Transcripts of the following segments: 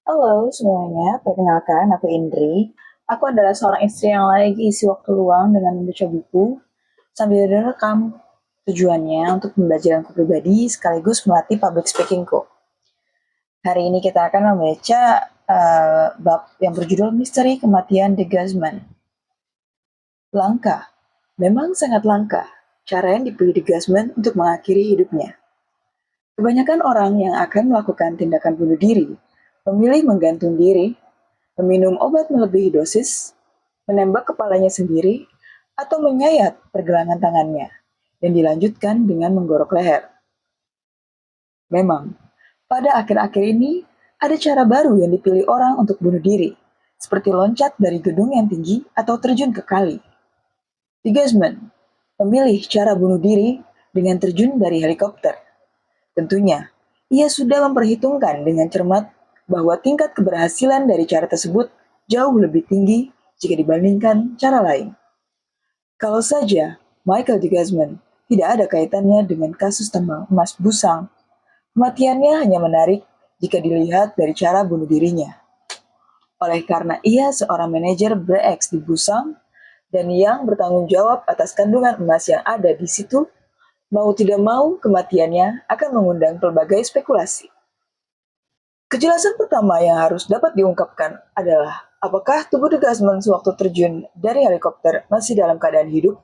Halo semuanya, perkenalkan aku Indri. Aku adalah seorang istri yang lagi isi waktu luang dengan membaca buku sambil direkam. Tujuannya untuk pembelajaranku pribadi sekaligus melatih public speakingku. Hari ini kita akan membaca bab yang berjudul Misteri Kematian de Guzman. Langka, memang sangat langka cara yang dipilih de Guzman untuk mengakhiri hidupnya. Kebanyakan orang yang akan melakukan tindakan bunuh diri memilih menggantung diri, meminum obat melebihi dosis, menembak kepalanya sendiri, atau menyayat pergelangan tangannya, dan dilanjutkan dengan menggorok leher. Memang, pada akhir-akhir ini, ada cara baru yang dipilih orang untuk bunuh diri, seperti loncat dari gedung yang tinggi atau terjun ke kali. Sigismund memilih cara bunuh diri dengan terjun dari helikopter. Tentunya, ia sudah memperhitungkan dengan cermat bahwa tingkat keberhasilan dari cara tersebut jauh lebih tinggi jika dibandingkan cara lain. Kalau saja Michael de Guzman tidak ada kaitannya dengan kasus tambang emas Busang, kematiannya hanya menarik jika dilihat dari cara bunuh dirinya. Oleh karena ia seorang manajer BRX di Busang dan yang bertanggung jawab atas kandungan emas yang ada di situ, mau tidak mau kematiannya akan mengundang pelbagai spekulasi. Kejelasan pertama yang harus dapat diungkapkan adalah apakah tubuh de Guzman sewaktu terjun dari helikopter masih dalam keadaan hidup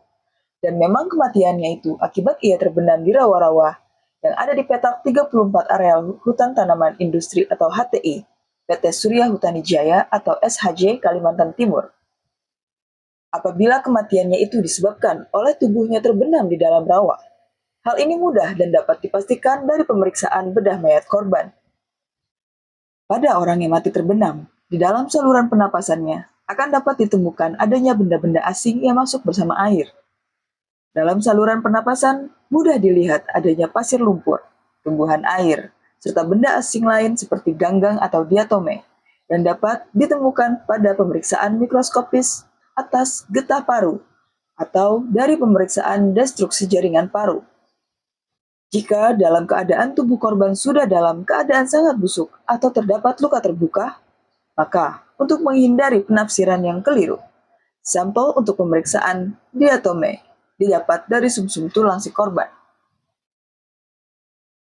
dan memang kematiannya itu akibat ia terbenam di rawa-rawa yang ada di petak 34 areal hutan tanaman industri atau HTI, PT Surya Hutani Jaya atau SHJ Kalimantan Timur. Apabila kematiannya itu disebabkan oleh tubuhnya terbenam di dalam rawa, hal ini mudah dan dapat dipastikan dari pemeriksaan bedah mayat korban. Pada orang yang mati terbenam, di dalam saluran pernapasannya akan dapat ditemukan adanya benda-benda asing yang masuk bersama air. Dalam saluran pernapasan, mudah dilihat adanya pasir lumpur, tumbuhan air, serta benda asing lain seperti ganggang atau diatome, dan dapat ditemukan pada pemeriksaan mikroskopis atas getah paru atau dari pemeriksaan destruksi jaringan paru. Jika dalam keadaan tubuh korban sudah dalam keadaan sangat busuk atau terdapat luka terbuka, maka untuk menghindari penafsiran yang keliru, sampel untuk pemeriksaan diatome didapat dari sumsum tulang si korban.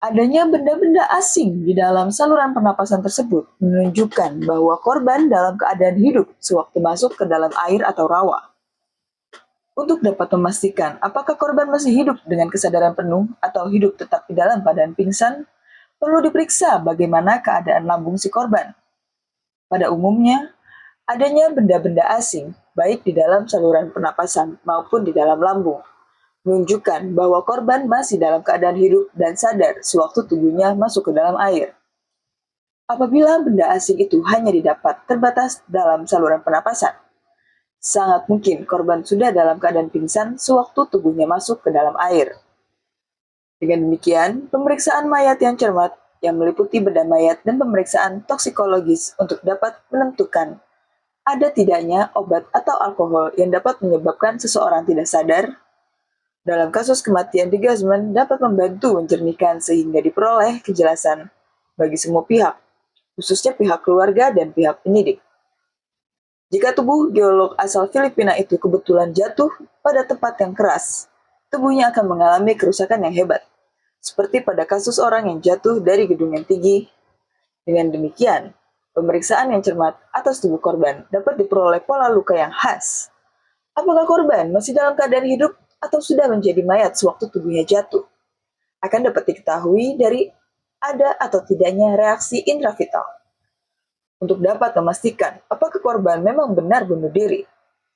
Adanya benda-benda asing di dalam saluran pernapasan tersebut menunjukkan bahwa korban dalam keadaan hidup sewaktu masuk ke dalam air atau rawa. Untuk dapat memastikan apakah korban masih hidup dengan kesadaran penuh atau hidup tetap di dalam keadaan pingsan, perlu diperiksa bagaimana keadaan lambung si korban. Pada umumnya, adanya benda-benda asing, baik di dalam saluran pernapasan maupun di dalam lambung, menunjukkan bahwa korban masih dalam keadaan hidup dan sadar sewaktu tubuhnya masuk ke dalam air. Apabila benda asing itu hanya didapat terbatas dalam saluran pernapasan, sangat mungkin korban sudah dalam keadaan pingsan sewaktu tubuhnya masuk ke dalam air. Dengan demikian, pemeriksaan mayat yang cermat yang meliputi bedah mayat dan pemeriksaan toksikologis untuk dapat menentukan ada tidaknya obat atau alkohol yang dapat menyebabkan seseorang tidak sadar. Dalam kasus kematian de Guzman dapat membantu menjernihkan sehingga diperoleh kejelasan bagi semua pihak, khususnya pihak keluarga dan pihak penyidik. Jika tubuh geolog asal Filipina itu kebetulan jatuh pada tempat yang keras, tubuhnya akan mengalami kerusakan yang hebat, seperti pada kasus orang yang jatuh dari gedung yang tinggi. Dengan demikian, pemeriksaan yang cermat atas tubuh korban dapat diperoleh pola luka yang khas. Apakah korban masih dalam keadaan hidup atau sudah menjadi mayat sewaktu tubuhnya jatuh? Akan dapat diketahui dari ada atau tidaknya reaksi intravital. Untuk dapat memastikan apakah korban memang benar bunuh diri,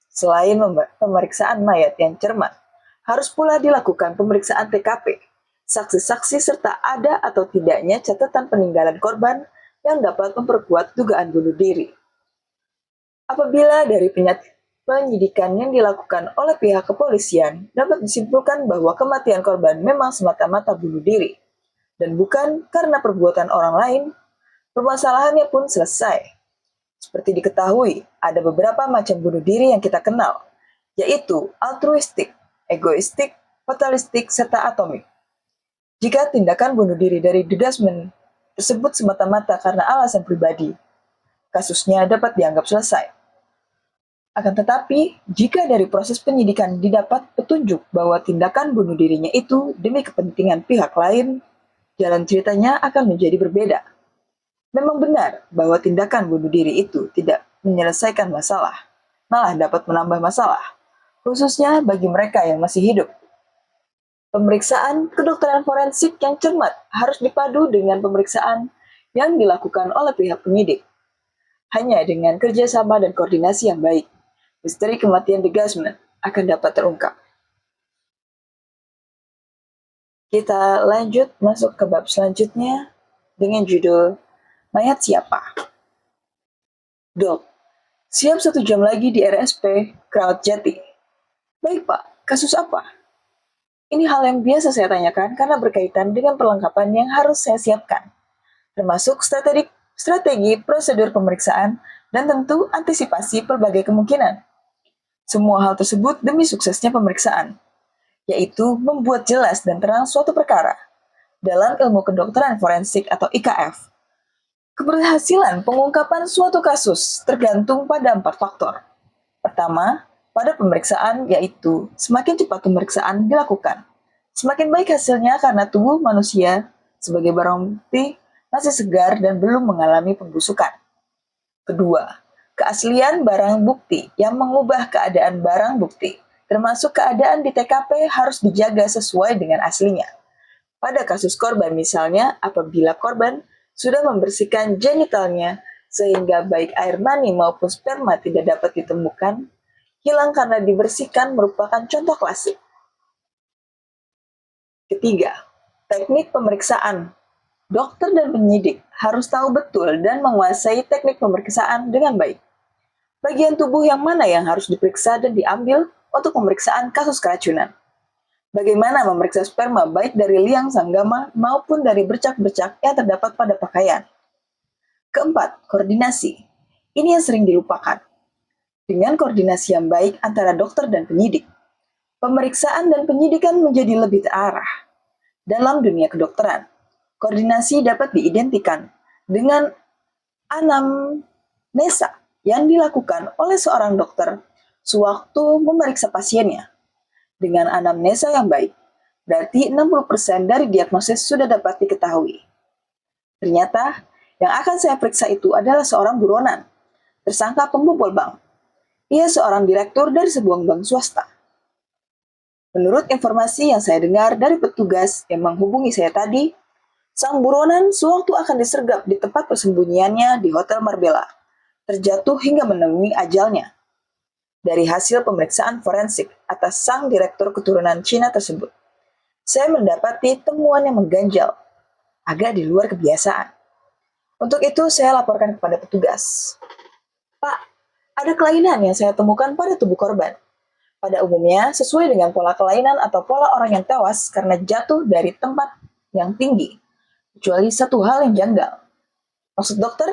selain pemeriksaan mayat yang cermat, harus pula dilakukan pemeriksaan TKP, saksi-saksi serta ada atau tidaknya catatan peninggalan korban yang dapat memperkuat dugaan bunuh diri. Apabila dari penyidikan yang dilakukan oleh pihak kepolisian dapat disimpulkan bahwa kematian korban memang semata-mata bunuh diri dan bukan karena perbuatan orang lain, permasalahannya pun selesai. Seperti diketahui, ada beberapa macam bunuh diri yang kita kenal, yaitu altruistik, egoistik, fatalistik, serta atomik. Jika tindakan bunuh diri dari de Guzman tersebut semata-mata karena alasan pribadi, kasusnya dapat dianggap selesai. Akan tetapi, jika dari proses penyidikan didapat petunjuk bahwa tindakan bunuh dirinya itu demi kepentingan pihak lain, jalan ceritanya akan menjadi berbeda. Memang benar bahwa tindakan bunuh diri itu tidak menyelesaikan masalah, malah dapat menambah masalah, khususnya bagi mereka yang masih hidup. Pemeriksaan kedokteran forensik yang cermat harus dipadu dengan pemeriksaan yang dilakukan oleh pihak penyidik. Hanya dengan kerjasama dan koordinasi yang baik, misteri kematian De Guzman akan dapat terungkap. Kita lanjut masuk ke bab selanjutnya dengan judul Mayat Siapa? Dok, siap 1 jam lagi di RSP Keramat Jati. Baik Pak, kasus apa? Ini hal yang biasa saya tanyakan karena berkaitan dengan perlengkapan yang harus saya siapkan, termasuk strategi prosedur pemeriksaan dan tentu antisipasi berbagai kemungkinan. Semua hal tersebut demi suksesnya pemeriksaan, yaitu membuat jelas dan terang suatu perkara. Dalam ilmu kedokteran forensik atau IKF, keberhasilan pengungkapan suatu kasus tergantung pada 4 faktor. Pertama, pada pemeriksaan yaitu semakin cepat pemeriksaan dilakukan, semakin baik hasilnya karena tubuh manusia sebagai barang bukti masih segar dan belum mengalami pembusukan. Kedua, keaslian barang bukti yang mengubah keadaan barang bukti, termasuk keadaan di TKP harus dijaga sesuai dengan aslinya. Pada kasus korban misalnya, apabila korban sudah membersihkan genitalnya sehingga baik air mani maupun sperma tidak dapat ditemukan, hilang karena dibersihkan merupakan contoh klasik. Ketiga, teknik pemeriksaan. Dokter dan penyidik harus tahu betul dan menguasai teknik pemeriksaan dengan baik. Bagian tubuh yang mana yang harus diperiksa dan diambil untuk pemeriksaan kasus keracunan. Bagaimana memeriksa sperma baik dari liang sanggama maupun dari bercak-bercak yang terdapat pada pakaian. Keempat, koordinasi. Ini yang sering dilupakan. Dengan koordinasi yang baik antara dokter dan penyidik, pemeriksaan dan penyidikan menjadi lebih terarah. Dalam dunia kedokteran, koordinasi dapat diidentikan dengan anamnesa yang dilakukan oleh seorang dokter sewaktu memeriksa pasiennya. Dengan anamnesa yang baik, berarti 60% dari diagnosis sudah dapat diketahui. Ternyata, yang akan saya periksa itu adalah seorang buronan, tersangka pembobol bank. Ia seorang direktur dari sebuah bank swasta. Menurut informasi yang saya dengar dari petugas yang menghubungi saya tadi, sang buronan sewaktu akan disergap di tempat persembunyiannya di Hotel Marbella, terjatuh hingga menemui ajalnya. Dari hasil pemeriksaan forensik atas sang direktur keturunan Cina tersebut, saya mendapati temuan yang mengganjal, agak di luar kebiasaan. Untuk itu saya laporkan kepada petugas. Pak, ada kelainan yang saya temukan pada tubuh korban. Pada umumnya, sesuai dengan pola kelainan atau pola orang yang tewas karena jatuh dari tempat yang tinggi, kecuali satu hal yang janggal. Maksud dokter?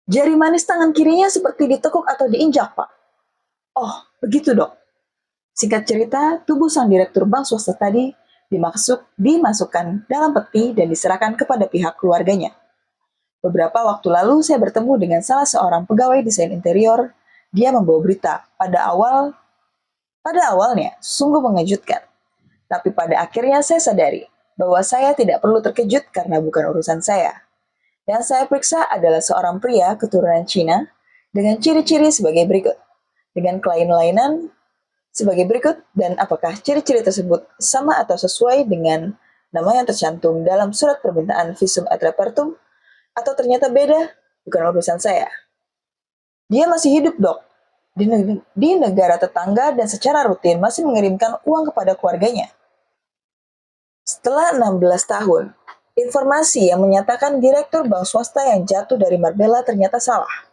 Jari manis tangan kirinya seperti ditekuk atau diinjak, Pak. Oh, begitu dok. Singkat cerita, tubuh sang direktur bank swasta tadi dimasukkan dalam peti dan diserahkan kepada pihak keluarganya. Beberapa waktu lalu saya bertemu dengan salah seorang pegawai desain interior. Dia membawa berita. Pada awalnya sungguh mengejutkan. Tapi pada akhirnya saya sadari bahwa saya tidak perlu terkejut karena bukan urusan saya. Yang saya periksa adalah seorang pria keturunan Cina dengan ciri-ciri sebagai berikut. Dengan kelainan sebagai berikut, dan apakah ciri-ciri tersebut sama atau sesuai dengan nama yang tercantum dalam surat permintaan visum et repertum, atau ternyata beda, bukan urusan saya. Dia masih hidup, dok, di negara tetangga dan secara rutin masih mengirimkan uang kepada keluarganya. Setelah 16 tahun, informasi yang menyatakan direktur bank swasta yang jatuh dari Marbella ternyata salah.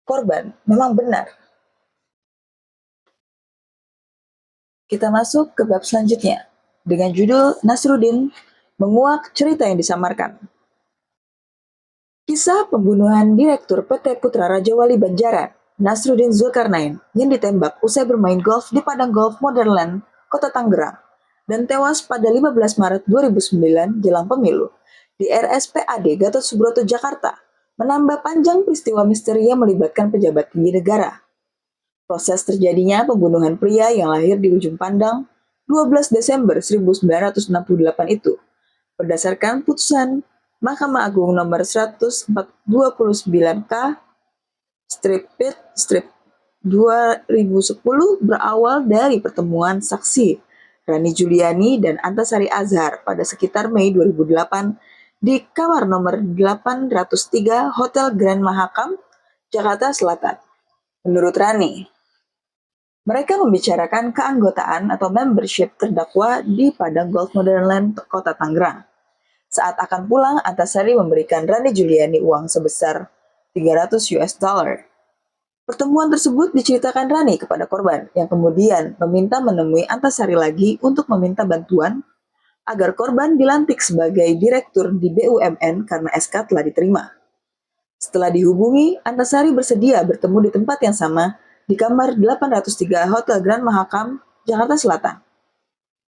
Korban memang benar. Kita masuk ke bab selanjutnya, dengan judul Nasruddin menguak cerita yang disamarkan. Kisah pembunuhan Direktur PT Putra Raja Wali Banjaran, Nasruddin Zulkarnain, yang ditembak usai bermain golf di padang golf Modernland, Kota Tangerang, dan tewas pada 15 Maret 2009 jelang pemilu di RSPAD Gatot Subroto, Jakarta, menambah panjang peristiwa misteri yang melibatkan pejabat tinggi negara. Proses terjadinya pembunuhan pria yang lahir di ujung pandang 12 Desember 1968 itu berdasarkan putusan Mahkamah Agung nomor 129K strip Pit strip 2010 berawal dari pertemuan saksi Rani Juliani dan Antasari Azhar pada sekitar Mei 2008 di kamar nomor 803 Hotel Grand Mahakam, Jakarta Selatan. Menurut Rani, mereka membicarakan keanggotaan atau membership terdakwa di Padang Golf Modern Land, Kota Tangerang. Saat akan pulang, Antasari memberikan Rani Juliani uang sebesar 300 US dollar. Pertemuan tersebut diceritakan Rani kepada korban, yang kemudian meminta menemui Antasari lagi untuk meminta bantuan agar korban dilantik sebagai direktur di BUMN karena SK telah diterima. Setelah dihubungi, Antasari bersedia bertemu di tempat yang sama di kamar 803 Hotel Grand Mahakam, Jakarta Selatan.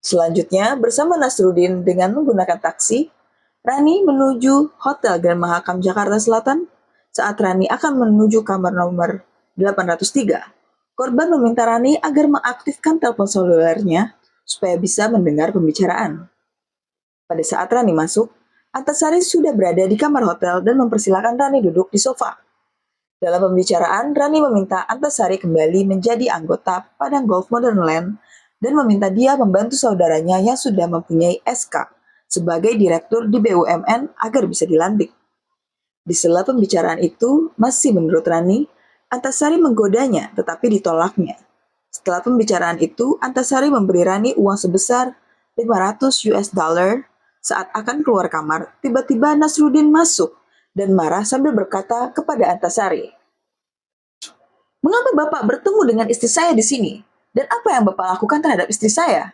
Selanjutnya, bersama Nasruddin dengan menggunakan taksi, Rani menuju Hotel Grand Mahakam, Jakarta Selatan. Saat Rani akan menuju kamar nomor 803, korban meminta Rani agar mengaktifkan telepon selulernya supaya bisa mendengar pembicaraan. Pada saat Rani masuk, Antasari sudah berada di kamar hotel dan mempersilahkan Rani duduk di sofa. Dalam pembicaraan, Rani meminta Antasari kembali menjadi anggota Padang Golf Modern Land dan meminta dia membantu saudaranya yang sudah mempunyai SK sebagai direktur di BUMN agar bisa dilantik. Di sela pembicaraan itu, masih menurut Rani, Antasari menggodanya tetapi ditolaknya. Setelah pembicaraan itu, Antasari memberi Rani uang sebesar 500 US dollar. Saat akan keluar kamar, tiba-tiba Nasruddin masuk dan marah sambil berkata kepada Antasari, "Mengapa Bapak bertemu dengan istri saya di sini? Dan apa yang Bapak lakukan terhadap istri saya?"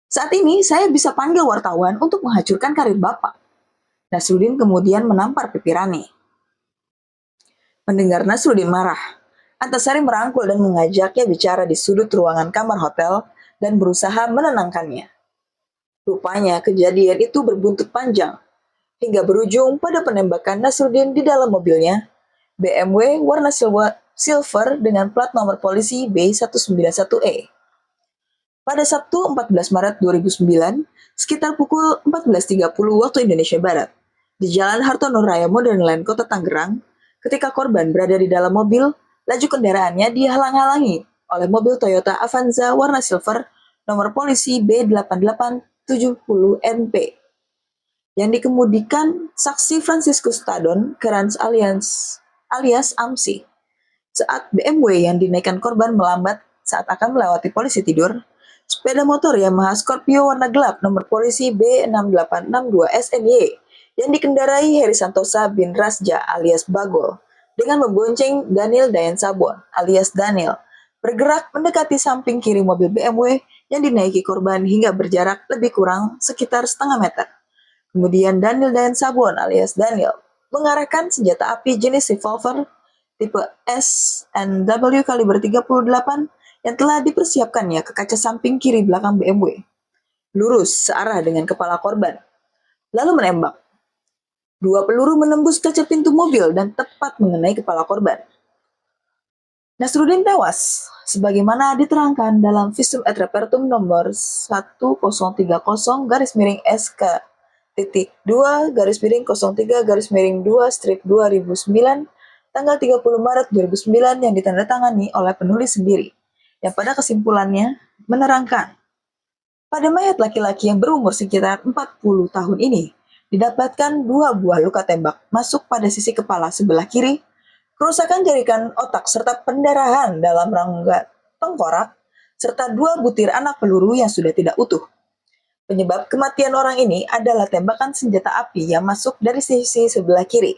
Saat ini saya bisa panggil wartawan untuk menghancurkan karir Bapak." Nasruddin kemudian menampar pipi Rani. Mendengar Nasruddin marah, Antasari merangkul dan mengajaknya bicara di sudut ruangan kamar hotel dan berusaha menenangkannya. Rupanya kejadian itu berbuntut panjang, hingga berujung pada penembakan Nasruddin di dalam mobilnya, BMW warna silver dengan plat nomor polisi B191E. Pada Sabtu 14 Maret 2009, sekitar pukul 14.30 waktu Indonesia Barat, di Jalan Hartono Raya Modern Land, Kota Tangerang, ketika korban berada di dalam mobil, laju kendaraannya dihalang-halangi oleh mobil Toyota Avanza warna silver nomor polisi B8870NP yang dikemudikan saksi Franciscus Tadon Kerans alias Amsi. Saat BMW yang dinaikkan korban melambat saat akan melewati polisi tidur, sepeda motor Yamaha Scorpio warna gelap nomor polisi B6862SNY yang dikendarai Heri Santosa bin Rasja alias Bagol dengan membonceng Daniel Dayan Sabon alias Daniel bergerak mendekati samping kiri mobil BMW yang dinaiki korban hingga berjarak lebih kurang sekitar setengah meter. Kemudian Daniel Dayan Sabon alias Daniel mengarahkan senjata api jenis revolver tipe S&W kaliber 38 yang telah dipersiapkannya ke kaca samping kiri belakang BMW, lurus searah dengan kepala korban, lalu menembak. 2 peluru menembus kaca pintu mobil dan tepat mengenai kepala korban. Nasruddin tewas, sebagaimana diterangkan dalam Visum et Repertum nomor 1030-SK titik 2 03 2 strip 2009 tanggal 30 Maret 2009 yang ditandatangani oleh penulis sendiri, yang pada kesimpulannya menerangkan, pada mayat laki-laki yang berumur sekitar 40 tahun ini, didapatkan 2 buah luka tembak masuk pada sisi kepala sebelah kiri, kerusakan jaringan otak serta pendarahan dalam rongga tengkorak, serta 2 butir anak peluru yang sudah tidak utuh. Penyebab kematian orang ini adalah tembakan senjata api yang masuk dari sisi sebelah kiri.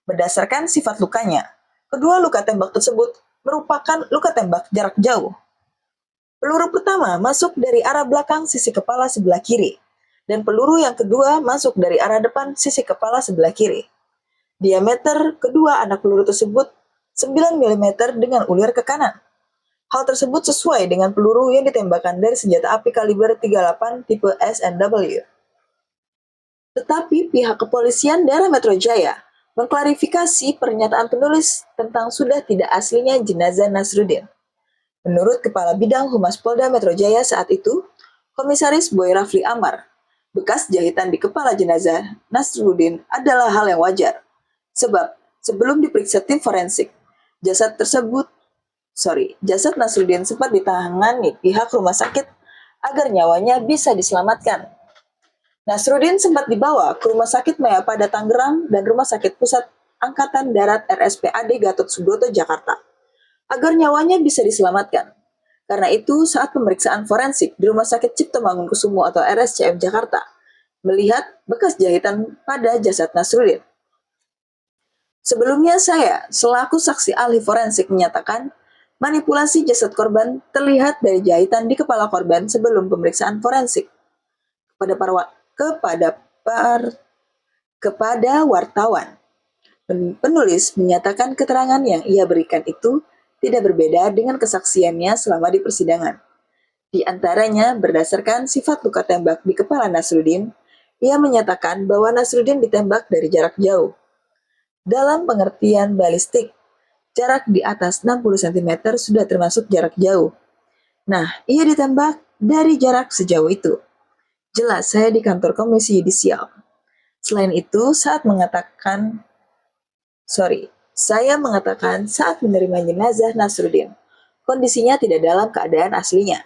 Berdasarkan sifat lukanya, kedua luka tembak tersebut merupakan luka tembak jarak jauh. Peluru pertama masuk dari arah belakang sisi kepala sebelah kiri, dan peluru yang kedua masuk dari arah depan sisi kepala sebelah kiri. Diameter kedua anak peluru tersebut 9 mm dengan ulir ke kanan. Hal tersebut sesuai dengan peluru yang ditembakkan dari senjata api kaliber 38 tipe S&W. Tetapi pihak kepolisian daerah Metro Jaya mengklarifikasi pernyataan penulis tentang sudah tidak aslinya jenazah Nasruddin. Menurut Kepala Bidang Humas Polda Metro Jaya saat itu, Komisaris Boy Rafli Amar, bekas jahitan di kepala jenazah Nasruddin adalah hal yang wajar. Sebab sebelum diperiksa tim forensik, jasad tersebut jasad Nasruddin sempat ditangani pihak rumah sakit agar nyawanya bisa diselamatkan. Nasruddin sempat dibawa ke Rumah Sakit Mayapada Tangerang dan Rumah Sakit Pusat Angkatan Darat RSPAD Gatot Subroto Jakarta agar nyawanya bisa diselamatkan. Karena itu, saat pemeriksaan forensik di Rumah Sakit Cipto Mangunkusumo atau RSCM Jakarta melihat bekas jahitan pada jasad Nasruddin. Sebelumnya saya, selaku saksi ahli forensik menyatakan manipulasi jasad korban terlihat dari jahitan di kepala korban sebelum pemeriksaan forensik. Kepada wartawan, penulis menyatakan keterangan yang ia berikan itu tidak berbeda dengan kesaksiannya selama di persidangan. Di antaranya, berdasarkan sifat luka tembak di kepala Nasruddin, ia menyatakan bahwa Nasruddin ditembak dari jarak jauh. Dalam pengertian balistik, jarak di atas 60 cm sudah termasuk jarak jauh. Nah, ia ditembak dari jarak sejauh itu. Jelas saya di kantor Komisi Yudisial. Selain itu, saya mengatakan saat menerima jenazah Nasruddin, kondisinya tidak dalam keadaan aslinya,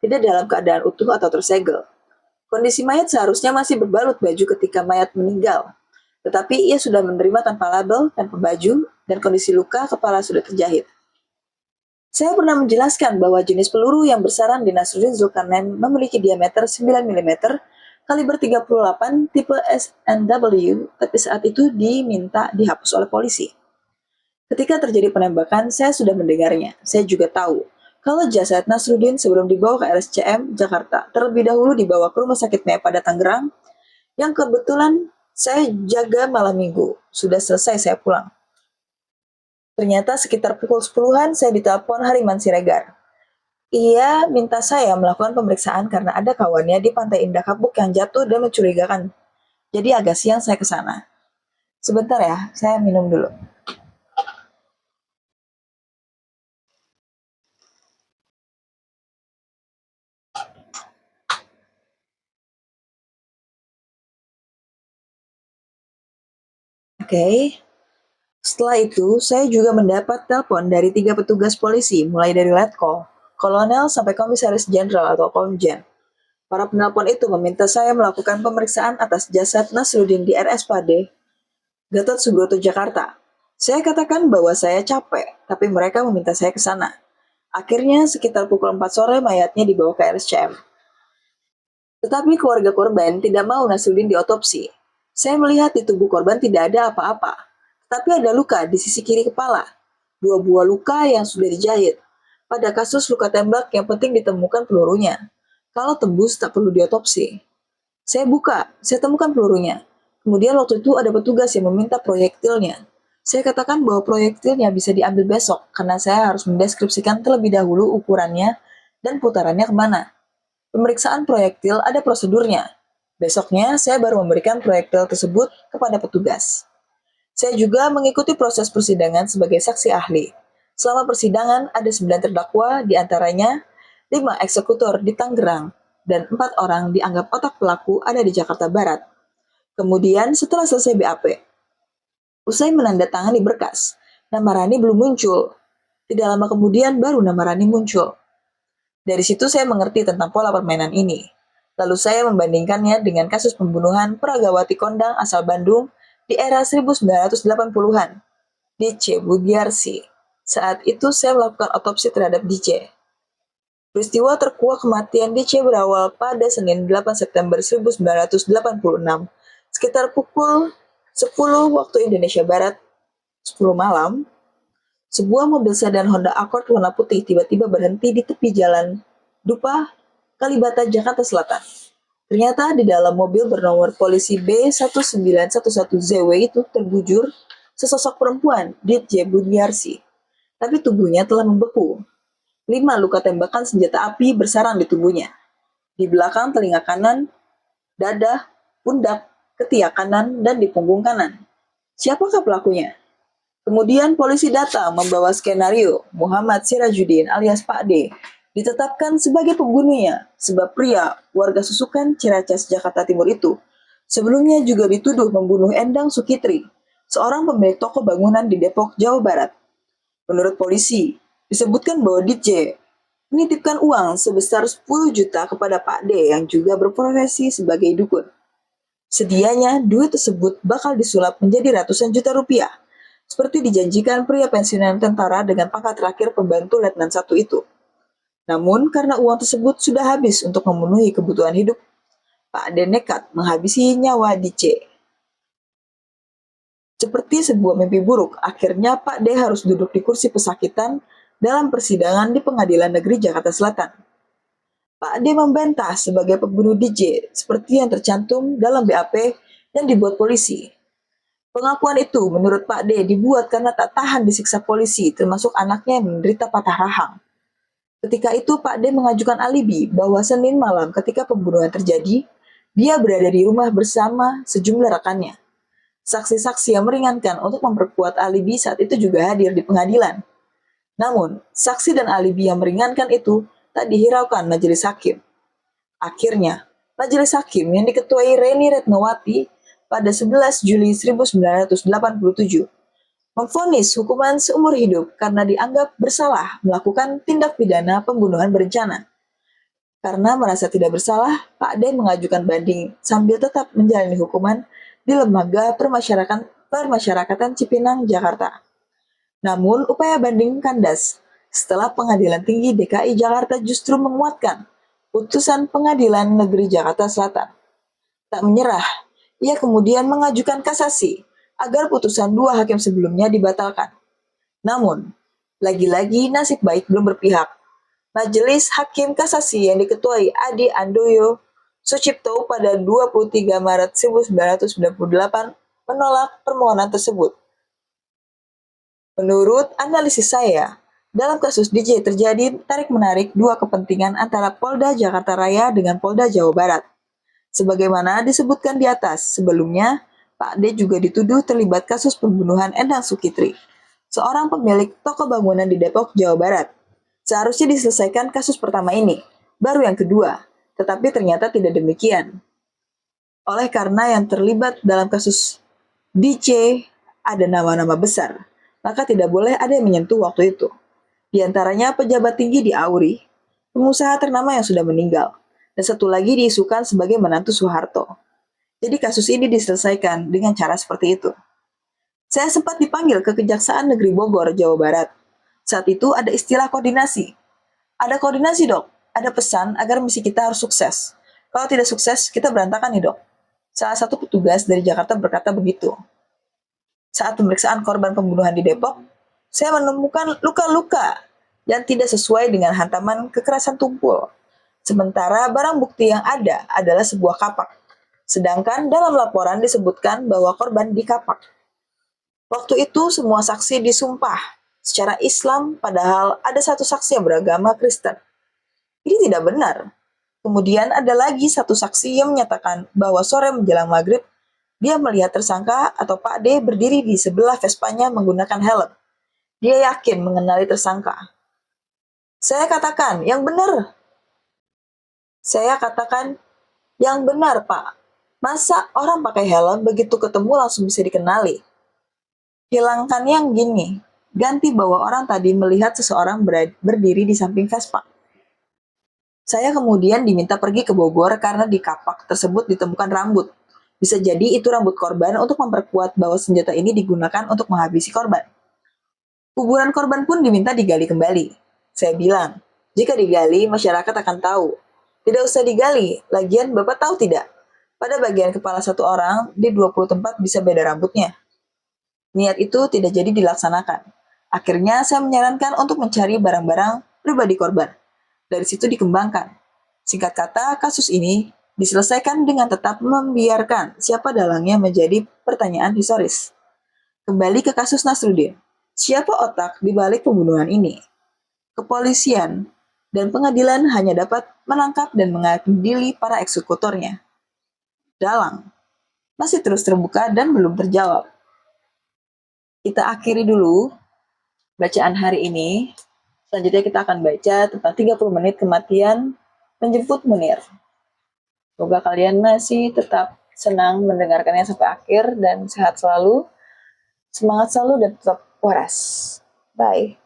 tidak dalam keadaan utuh atau tersegel. Kondisi mayat seharusnya masih berbalut baju ketika mayat meninggal, tetapi ia sudah menerima tanpa label, tanpa baju, dan kondisi luka kepala sudah terjahit. Saya pernah menjelaskan bahwa jenis peluru yang bersarang di Nasruddin Zulkarnain memiliki diameter 9 mm, kaliber 38, tipe SNW, tapi saat itu diminta dihapus oleh polisi. Ketika terjadi penembakan, saya sudah mendengarnya. Saya juga tahu kalau jasad Nasruddin sebelum dibawa ke RSCM Jakarta, terlebih dahulu dibawa ke Rumah Sakit Mayapada Tangerang, yang kebetulan saya jaga malam minggu. Sudah selesai saya pulang. Ternyata sekitar pukul 10-an saya ditelepon Hariman Siregar. Ia minta saya melakukan pemeriksaan karena ada kawannya di Pantai Indah Kapuk yang jatuh dan mencurigakan. Jadi agak siang saya ke sana. Sebentar ya, saya minum dulu. Oke. Setelah itu, saya juga mendapat telepon dari 3 petugas polisi, mulai dari Letkol, Kolonel sampai Komisaris Jenderal atau Komjen. Para penelpon itu meminta saya melakukan pemeriksaan atas jasad Nasruddin di RSPAD Gatot Subroto Jakarta. Saya katakan bahwa saya capek, tapi mereka meminta saya ke sana. Akhirnya sekitar pukul 4 sore mayatnya dibawa ke RSCM. Tetapi keluarga korban tidak mau Nasruddin diotopsi. Saya melihat di tubuh korban tidak ada apa-apa, tapi ada luka di sisi kiri kepala. 2 buah luka yang sudah dijahit. Pada kasus luka tembak yang penting ditemukan pelurunya. Kalau tembus tak perlu diotopsi. Saya temukan pelurunya. Kemudian waktu itu ada petugas yang meminta proyektilnya. Saya katakan bahwa proyektilnya bisa diambil besok karena saya harus mendeskripsikan terlebih dahulu ukurannya dan putarannya kemana. Pemeriksaan proyektil ada prosedurnya. Besoknya, saya baru memberikan proyektil tersebut kepada petugas. Saya juga mengikuti proses persidangan sebagai saksi ahli. Selama persidangan, ada 9 terdakwa, diantaranya 5 eksekutor di Tangerang, dan 4 orang dianggap otak pelaku ada di Jakarta Barat. Kemudian, setelah selesai BAP, usai menandatangani berkas, nama Rani belum muncul. Tidak lama kemudian baru nama Rani muncul. Dari situ saya mengerti tentang pola permainan ini. Lalu saya membandingkannya dengan kasus pembunuhan Pragawati Kondang asal Bandung di era 1980-an, DJ Budiarsi. Saat itu saya melakukan otopsi terhadap DJ. Peristiwa terkuak kematian DJ berawal pada Senin 8 September 1986, sekitar pukul 10 waktu Indonesia Barat, 10 malam. Sebuah mobil sedan Honda Accord warna putih tiba-tiba berhenti di tepi jalan Dupa, Kalibata, Jakarta Selatan. Ternyata di dalam mobil bernomor polisi B1911ZW itu terbujur sesosok perempuan, DJ Budiarsi. Tapi tubuhnya telah membeku. 5 luka tembakan senjata api bersarang di tubuhnya. Di belakang telinga kanan, dada, pundak, ketiak kanan, dan di punggung kanan. Siapakah pelakunya? Kemudian polisi datang membawa skenario Muhammad Sirajuddin alias Pak D ditetapkan sebagai pembunuhnya sebab pria warga Susukan Ciracas Jakarta Timur itu sebelumnya juga dituduh membunuh Endang Sukitri, seorang pemilik toko bangunan di Depok, Jawa Barat. Menurut polisi, disebutkan bahwa DJ menitipkan uang sebesar 10 juta kepada Pak D yang juga berprofesi sebagai dukun. Sedianya, duit tersebut bakal disulap menjadi ratusan juta rupiah, seperti dijanjikan pria pensiunan tentara dengan pangkat terakhir pembantu letnan satu itu. Namun, karena uang tersebut sudah habis untuk memenuhi kebutuhan hidup, Pak D nekat menghabisi nyawa DJ. Seperti sebuah mimpi buruk, akhirnya Pak D harus duduk di kursi pesakitan dalam persidangan di Pengadilan Negeri Jakarta Selatan. Pak D membantah sebagai pembunuh DJ seperti yang tercantum dalam BAP yang dibuat polisi. Pengakuan itu menurut Pak D dibuat karena tak tahan disiksa polisi termasuk anaknya yang menderita patah rahang. Ketika itu Pak D mengajukan alibi bahwa Senin malam ketika pembunuhan terjadi, dia berada di rumah bersama sejumlah rekannya. Saksi-saksi yang meringankan untuk memperkuat alibi saat itu juga hadir di pengadilan. Namun, saksi dan alibi yang meringankan itu tak dihiraukan majelis hakim. Akhirnya, majelis hakim yang diketuai Reni Retnowati pada 11 Juli 1987 memvonis hukuman seumur hidup karena dianggap bersalah melakukan tindak pidana pembunuhan berencana. Karena merasa tidak bersalah, Pak D mengajukan banding sambil tetap menjalani hukuman di Lembaga Permasyarakatan Cipinang, Jakarta. Namun, upaya banding kandas setelah Pengadilan Tinggi DKI Jakarta justru menguatkan putusan Pengadilan Negeri Jakarta Selatan. Tak menyerah, ia kemudian mengajukan kasasi agar putusan dua hakim sebelumnya dibatalkan. Namun, lagi-lagi nasib baik belum berpihak. Majelis Hakim Kasasi yang diketuai Adi Andoyo Sucipto pada 23 Maret 1998 menolak permohonan tersebut. Menurut analisis saya, dalam kasus DJ terjadi tarik-menarik dua kepentingan antara Polda Jakarta Raya dengan Polda Jawa Barat. Sebagaimana disebutkan di atas, sebelumnya Pak D juga dituduh terlibat kasus pembunuhan Endang Sukitri, seorang pemilik toko bangunan di Depok, Jawa Barat. Seharusnya diselesaikan kasus pertama ini, baru yang kedua, tetapi ternyata tidak demikian. Oleh karena yang terlibat dalam kasus DJ ada nama-nama besar, maka tidak boleh ada yang menyentuh waktu itu. Di antaranya pejabat tinggi di Auri, pengusaha ternama yang sudah meninggal, dan satu lagi diisukan sebagai menantu Soeharto. Jadi kasus ini diselesaikan dengan cara seperti itu. Saya sempat dipanggil ke Kejaksaan Negeri Bogor, Jawa Barat. Saat itu ada istilah koordinasi. Ada koordinasi dok, ada pesan agar misi kita harus sukses. Kalau tidak sukses, kita berantakan nih dok. Salah satu petugas dari Jakarta berkata begitu. Saat pemeriksaan korban pembunuhan di Depok, saya menemukan luka-luka yang tidak sesuai dengan hantaman kekerasan tumpul. Sementara barang bukti yang ada adalah sebuah kapak. Sedangkan dalam laporan disebutkan bahwa korban dikapak. Waktu itu semua saksi disumpah secara Islam, padahal ada satu saksi yang beragama Kristen. Ini tidak benar. Kemudian ada lagi satu saksi yang menyatakan bahwa sore menjelang maghrib, dia melihat tersangka atau Pak D berdiri di sebelah Vespanya menggunakan helm. Dia yakin mengenali tersangka. Saya katakan, yang benar. Saya katakan, yang benar Pak. Masa orang pakai helm begitu ketemu langsung bisa dikenali? Hilangkan yang gini. Ganti bahwa orang tadi melihat seseorang berdiri di samping Vespa. Saya kemudian diminta pergi ke Bogor karena di kapak tersebut ditemukan rambut. Bisa jadi itu rambut korban untuk memperkuat bahwa senjata ini digunakan untuk menghabisi korban. Kuburan korban pun diminta digali kembali. Saya bilang, jika digali, masyarakat akan tahu. Tidak usah digali, lagian Bapak tahu tidak? Pada bagian kepala satu orang, di 20 tempat bisa beda rambutnya. Niat itu tidak jadi dilaksanakan. Akhirnya saya menyarankan untuk mencari barang-barang pribadi korban. Dari situ dikembangkan. Singkat kata, kasus ini diselesaikan dengan tetap membiarkan siapa dalangnya menjadi pertanyaan historis. Kembali ke kasus Nasruddin. Siapa otak di balik pembunuhan ini? Kepolisian dan pengadilan hanya dapat menangkap dan mengadili para eksekutornya. Dalang. masih terus terbuka dan belum terjawab. Kita akhiri dulu bacaan hari ini. Selanjutnya kita akan baca tentang 30 menit kematian menjemput Munir. Semoga kalian masih tetap senang mendengarkannya sampai akhir dan sehat selalu. Semangat selalu dan tetap waras. Bye.